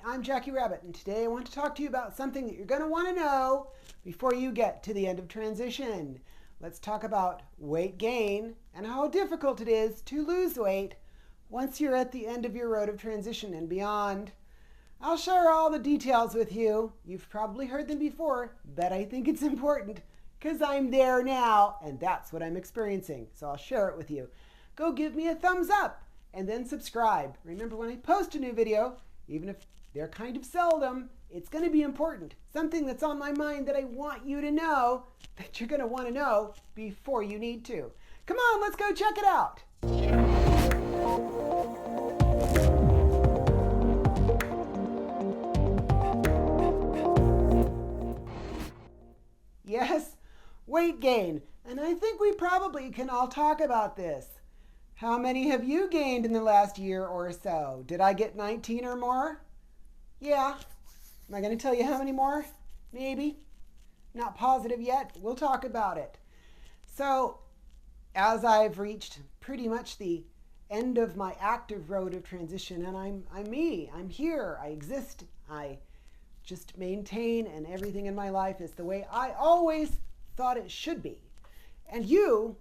I'm Jackie Rabbit, and today I want to talk to you about something that you're going to want to know before you get to the end of transition. Let's talk about weight gain and how difficult it is to lose weight once you're at the end of your road of transition and beyond. I'll share all the details with you. You've probably heard them before, but I think it's important because I'm there now and that's what I'm experiencing. So I'll share it with you. Go give me a thumbs up and then subscribe. Remember, when I post a new video, even if they're kind of seldom, it's going to be important. Something that's on my mind that I want you to know that you're going to want to know before you need to. Come on, let's go check it out. Yes, weight gain. And I think we probably can all talk about this. How many have you gained in the last year or so? Did I get 19 or more? Yeah. Am I going to tell you how many more? Maybe. Not positive yet. We'll talk about it. So, as I've reached pretty much the end of my active road of transition, and I'm me. I'm here. I exist. I just maintain, and everything in my life is the way I always thought it should be. And you,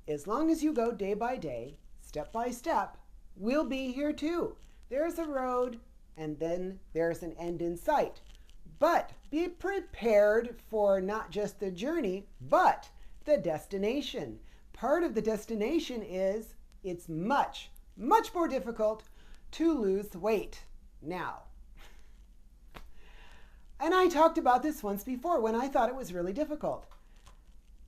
as long as you go day by day, step by step, will be here too. There's a road and then there's an end in sight. But be prepared for not just the journey, but the destination. Part of the destination is it's much, much more difficult to lose weight now. And I talked about this once before when I thought it was really difficult.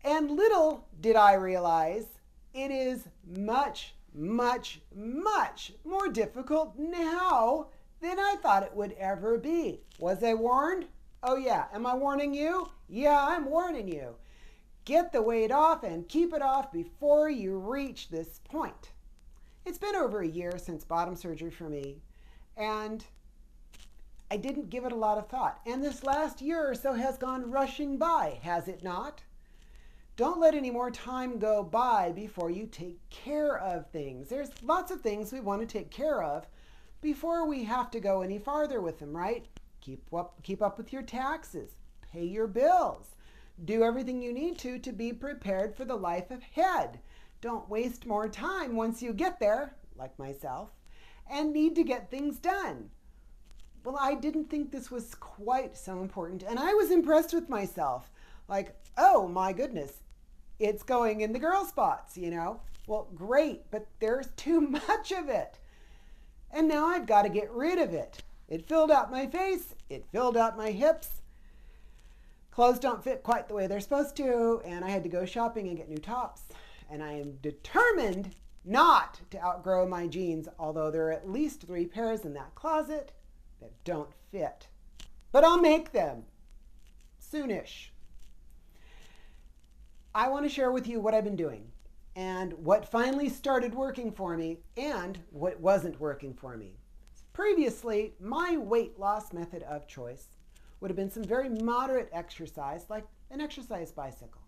And little did I realize it is much, much, much more difficult now than I thought it would ever be. Was I warned? Oh yeah. Am I warning you? Yeah, I'm warning you. Get the weight off and keep it off before you reach this point. It's been over a year since bottom surgery for me, and I didn't give it a lot of thought. And this last year or so has gone rushing by, has it not? Don't let any more time go by before you take care of things. There's lots of things we want to take care of before we have to go any farther with them, right? Keep up with your taxes, pay your bills, do everything you need to be prepared for the life ahead. Don't waste more time once you get there, like myself, and need to get things done. Well, I didn't think this was quite so important, and I was impressed with myself. Like, oh my goodness, it's going in the girl spots, you know? Well, great, but there's too much of it. And now I've got to get rid of it. It filled out my face, it filled out my hips. Clothes don't fit quite the way they're supposed to, and I had to go shopping and get new tops. And I am determined not to outgrow my jeans, although there are at least 3 pairs in that closet that don't fit. But I'll make them soonish. I want to share with you what I've been doing and what finally started working for me and what wasn't working for me. Previously, my weight loss method of choice would have been some very moderate exercise, like an exercise bicycle,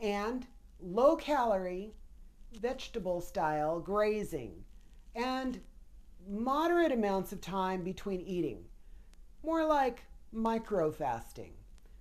and low-calorie, vegetable-style grazing, and moderate amounts of time between eating, more like micro-fasting.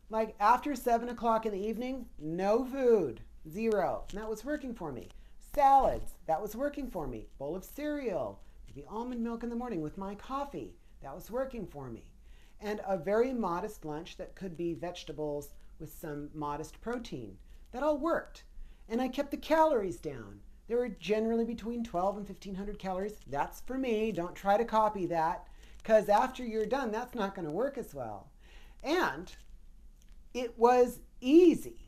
Like after 7 o'clock in the evening, no food, 0. And that was working for me. Salads, that was working for me. Bowl of cereal, maybe almond milk in the morning with my coffee, that was working for me. And a very modest lunch that could be vegetables with some modest protein. That all worked. And I kept the calories down. They were generally between 12 and 1,500 calories. That's for me. Don't try to copy that, because after you're done, that's not going to work as well. And it was easy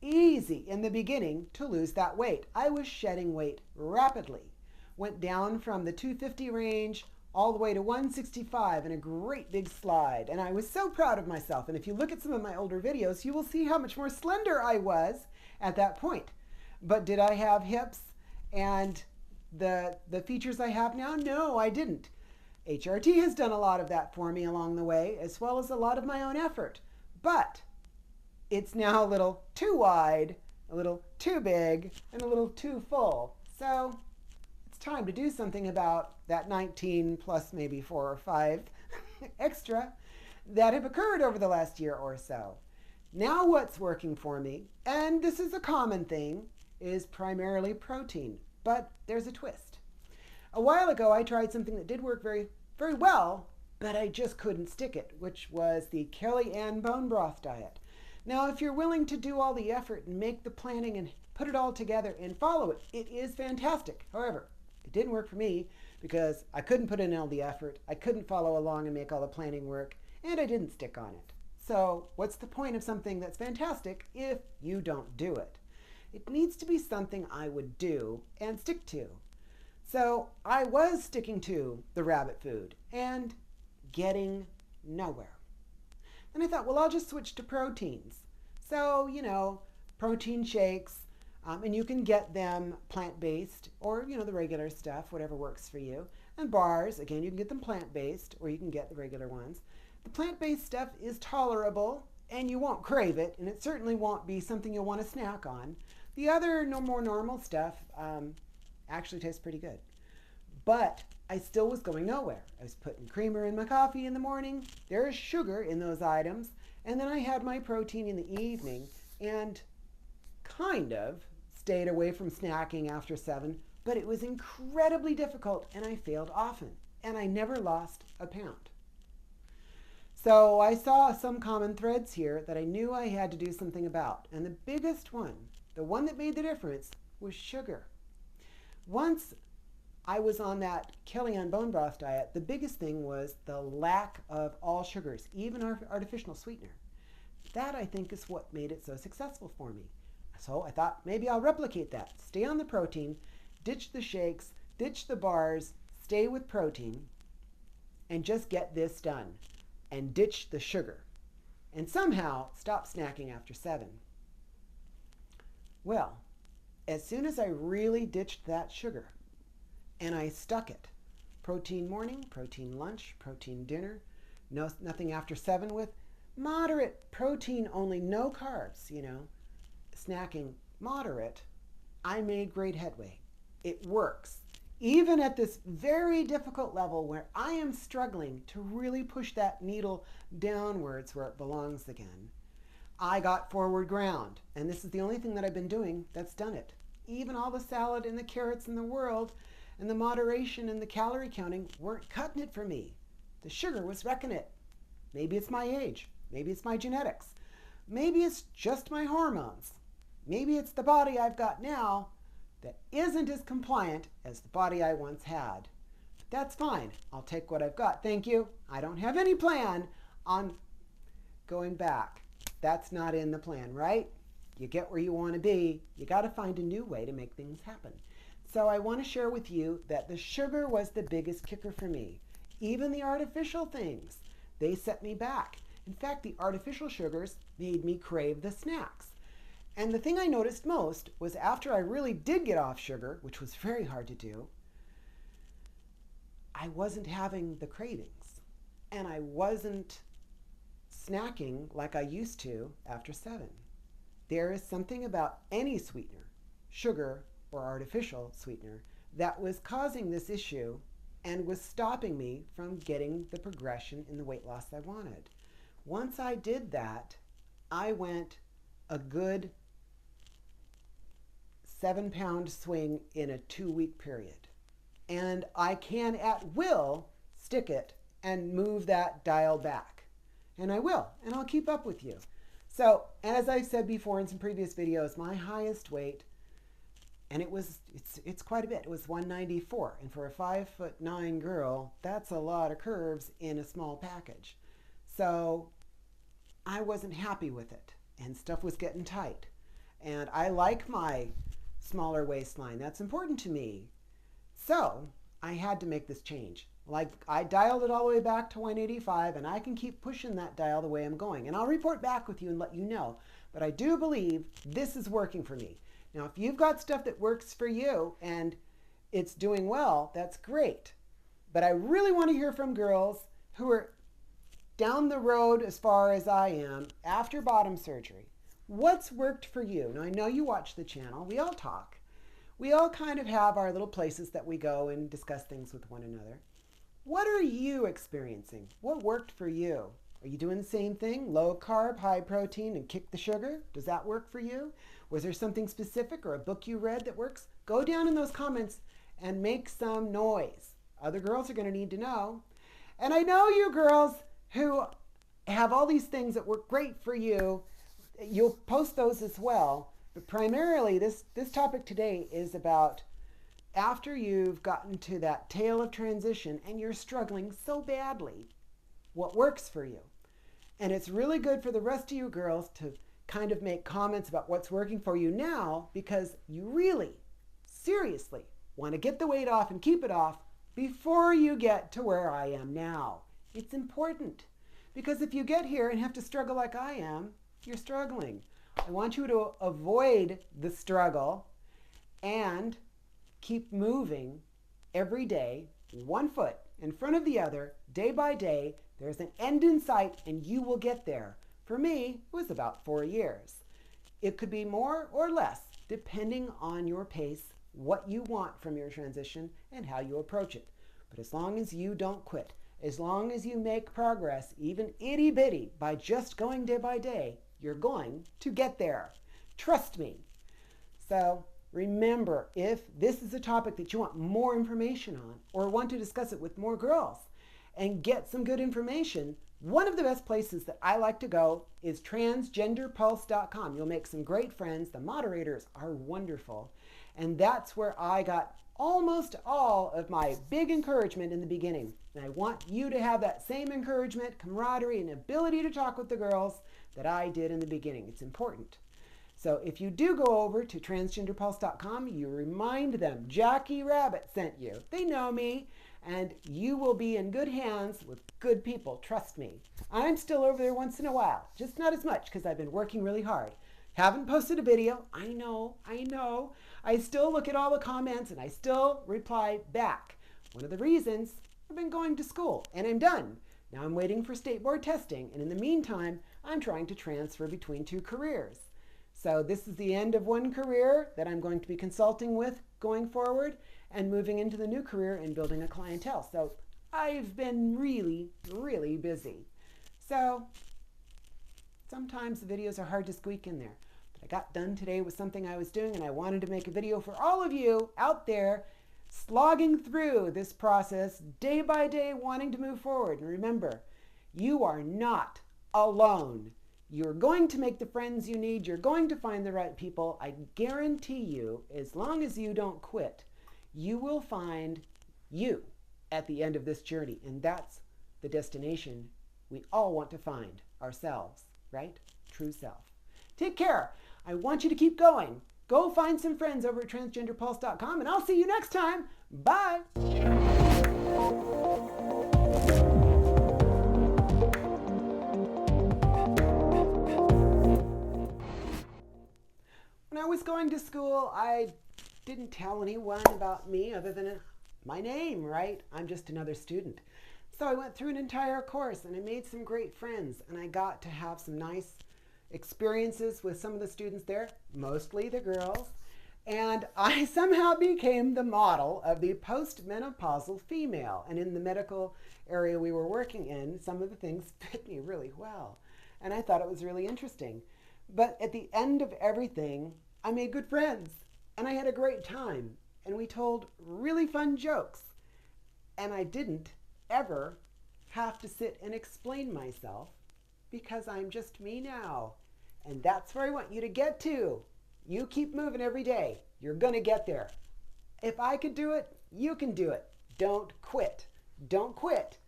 in the beginning to lose that weight. I was shedding weight rapidly. Went down from the 250 range all the way to 165 in a great big slide. And I was so proud of myself. And if you look at some of my older videos, you will see how much more slender I was at that point. But did I have hips and the features I have now? No, I didn't. HRT has done a lot of that for me along the way, as well as a lot of my own effort. But it's now a little too wide, a little too big, and a little too full. So it's time to do something about that 19 plus maybe 4 or 5 extra that have occurred over the last year or so. Now what's working for me, and this is a common thing, is primarily protein, but there's a twist. A while ago I tried something that did work very, very well, but I just couldn't stick it, which was the Kellyanne bone broth diet. Now, if you're willing to do all the effort and make the planning and put it all together and follow it, it is fantastic. However, it didn't work for me because I couldn't put in all the effort, I couldn't follow along and make all the planning work, and I didn't stick on it. So what's the point of something that's fantastic if you don't do it? It needs to be something I would do and stick to. So I was sticking to the rabbit food and getting nowhere. Then I thought, well, I'll just switch to proteins. So, protein shakes, and you can get them plant-based or, the regular stuff, whatever works for you. And bars, again, you can get them plant-based or you can get the regular ones. The plant-based stuff is tolerable and you won't crave it, and it certainly won't be something you'll want to snack on. The other more normal stuff actually tastes pretty good. But I still was going nowhere. I was putting creamer in my coffee in the morning. There is sugar in those items. And then I had my protein in the evening and kind of stayed away from snacking after 7. But it was incredibly difficult and I failed often. And I never lost a pound. So I saw some common threads here that I knew I had to do something about. And the biggest one, the one that made the difference, was sugar. Once I was on that Kellyanne bone broth diet, the biggest thing was the lack of all sugars, even artificial sweetener. That, I think, is what made it so successful for me. So I thought maybe I'll replicate that. Stay on the protein, ditch the shakes, ditch the bars, stay with protein, and just get this done. And ditch the sugar. And somehow stop snacking after 7. Well, as soon as I really ditched that sugar, and I stuck it. Protein morning, protein lunch, protein dinner, nothing after 7 with moderate protein only, no carbs, snacking moderate. I made great headway. It works. Even at this very difficult level where I am struggling to really push that needle downwards where it belongs again, I got forward ground. And this is the only thing that I've been doing that's done it. Even all the salad and the carrots in the world and the moderation and the calorie counting weren't cutting it for me. The sugar was wrecking it. Maybe it's my age. Maybe it's my genetics. Maybe it's just my hormones. Maybe it's the body I've got now that isn't as compliant as the body I once had. But that's fine. I'll take what I've got. Thank you. I don't have any plan on going back. That's not in the plan, right? You get where you want to be. You got to find a new way to make things happen. So I want to share with you that the sugar was the biggest kicker for me. Even the artificial things, they set me back. In fact, the artificial sugars made me crave the snacks. And the thing I noticed most was after I really did get off sugar, which was very hard to do, I wasn't having the cravings. And I wasn't snacking like I used to after 7. There is something about any sweetener, sugar, or artificial sweetener, that was causing this issue and was stopping me from getting the progression in the weight loss I wanted. Once I did that, I went a good 7-pound swing in a 2-week period. And I can at will stick it and move that dial back. And I will, and I'll keep up with you. So, as I've said before in some previous videos, my highest weight, and it's quite a bit. It was 194. And for a 5'9" girl, that's a lot of curves in a small package. So I wasn't happy with it. And stuff was getting tight. And I like my smaller waistline. That's important to me. So I had to make this change. Like, I dialed it all the way back to 185, and I can keep pushing that dial the way I'm going. And I'll report back with you and let you know. But I do believe this is working for me. Now, if you've got stuff that works for you and it's doing well, that's great. But I really want to hear from girls who are down the road as far as I am after bottom surgery. What's worked for you? Now, I know you watch the channel. We all talk. We all kind of have our little places that we go and discuss things with one another. What are you experiencing? What worked for you? Are you doing the same thing? Low carb, high protein, and kick the sugar? Does that work for you? Was there something specific or a book you read that works? Go down in those comments and make some noise. Other girls are going to need to know. And I know you girls who have all these things that work great for you, you'll post those as well. But primarily, this topic today is about after you've gotten to that tail of transition and you're struggling so badly, what works for you. And it's really good for the rest of you girls to kind of make comments about what's working for you now, because you really, seriously want to get the weight off and keep it off before you get to where I am now. It's important, because if you get here and have to struggle like I am, you're struggling. I want you to avoid the struggle and keep moving every day, one foot in front of the other, day by day. There's an end in sight and you will get there. For me, it was about 4 years. It could be more or less, depending on your pace, what you want from your transition, and how you approach it. But as long as you don't quit, as long as you make progress, even itty bitty, by just going day by day, you're going to get there. Trust me. So remember, if this is a topic that you want more information on or want to discuss it with more girls and get some good information, one of the best places that I like to go is transgenderpulse.com. You'll make some great friends. The moderators are wonderful. And that's where I got almost all of my big encouragement in the beginning. And I want you to have that same encouragement, camaraderie, and ability to talk with the girls that I did in the beginning. It's important. So if you do go over to transgenderpulse.com, you remind them Jackie Rabbit sent you. They know me, and you will be in good hands with good people. Trust me. I'm still over there once in a while, just not as much because I've been working really hard. Haven't posted a video. I know. I still look at all the comments and I still reply back. One of the reasons, I've been going to school and I'm done. Now I'm waiting for state board testing, and in the meantime, I'm trying to transfer between 2 careers. So this is the end of one career that I'm going to be consulting with going forward and moving into the new career and building a clientele. So I've been really, really busy. So sometimes the videos are hard to squeak in there. But I got done today with something I was doing, and I wanted to make a video for all of you out there slogging through this process day by day, wanting to move forward. And remember, you are not alone. You're going to make the friends you need. You're going to find the right people. I guarantee you, as long as you don't quit, you will find you at the end of this journey. And that's the destination we all want to find ourselves, right? True self. Take care. I want you to keep going. Go find some friends over at transgenderpulse.com, and I'll see you next time. Bye. When I was going to school, I didn't tell anyone about me other than my name, right? I'm just another student. So I went through an entire course and I made some great friends, and I got to have some nice experiences with some of the students there, mostly the girls. And I somehow became the model of the postmenopausal female. And in the medical area we were working in, some of the things fit me really well. And I thought it was really interesting. But at the end of everything, I made good friends and I had a great time. And we told really fun jokes. And I didn't ever have to sit and explain myself, because I'm just me now. And that's where I want you to get to. You keep moving every day. You're going to get there. If I could do it, you can do it. Don't quit. Don't quit.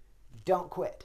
Don't quit.